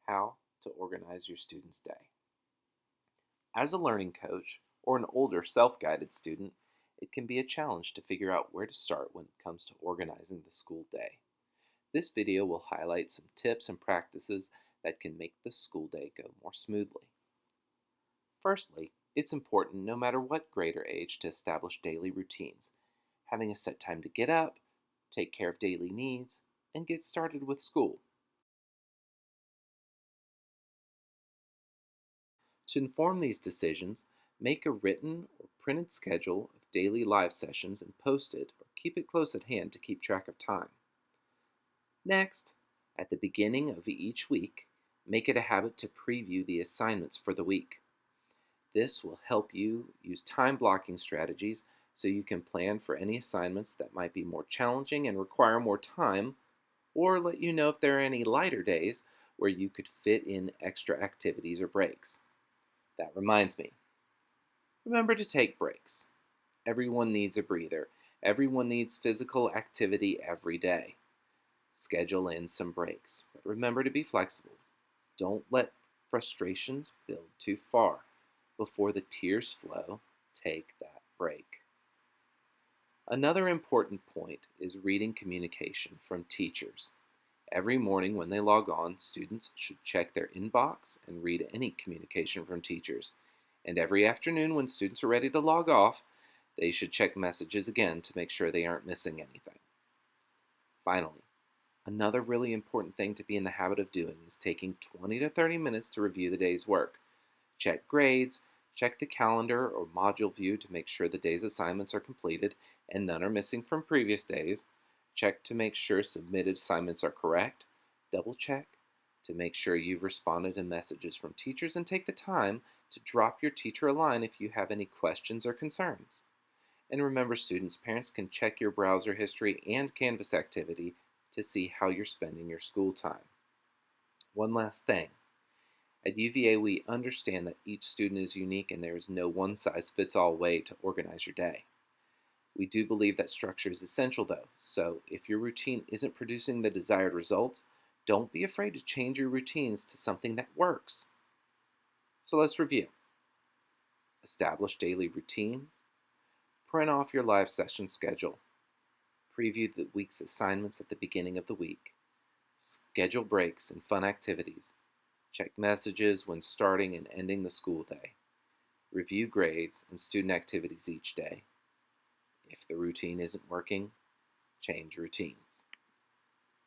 How to organize your student's day. As a learning coach or an older self-guided student, it can be a challenge to figure out where to start when it comes to organizing the school day. This video will highlight some tips and practices that can make the school day go more smoothly. Firstly, it's important, no matter what grade or age, to establish daily routines, having a set time to get up, take care of daily needs, and get started with school. To inform these decisions, make a written or printed schedule of daily live sessions and post it or keep it close at hand to keep track of time. Next, at the beginning of each week, make it a habit to preview the assignments for the week. This will help you use time blocking strategies so you can plan for any assignments that might be more challenging and require more time, or let you know if there are any lighter days where you could fit in extra activities or breaks. That reminds me, remember to take breaks. Everyone needs a breather. Everyone needs physical activity every day. Schedule in some breaks, but remember to be flexible. Don't let frustrations build too far. Before the tears flow, take that break. Another important point is reading communication from teachers. Every morning when they log on, students should check their inbox and read any communication from teachers. And every afternoon when students are ready to log off, they should check messages again to make sure they aren't missing anything. Finally, another really important thing to be in the habit of doing is taking 20 to 30 minutes to review the day's work. Check grades, check the calendar or module view to make sure the day's assignments are completed and none are missing from previous days. Check to make sure submitted assignments are correct. Double check to make sure you've responded to messages from teachers, and take the time to drop your teacher a line if you have any questions or concerns. And remember, students, parents can check your browser history and Canvas activity to see how you're spending your school time. One last thing. At UVA, we understand that each student is unique and there is no one-size-fits-all way to organize your day. We do believe that structure is essential, though, so if your routine isn't producing the desired results, don't be afraid to change your routines to something that works. So let's review. Establish daily routines. Print off your live session schedule. Preview the week's assignments at the beginning of the week. Schedule breaks and fun activities. Check messages when starting and ending the school day. Review grades and student activities each day. If the routine isn't working, change routines.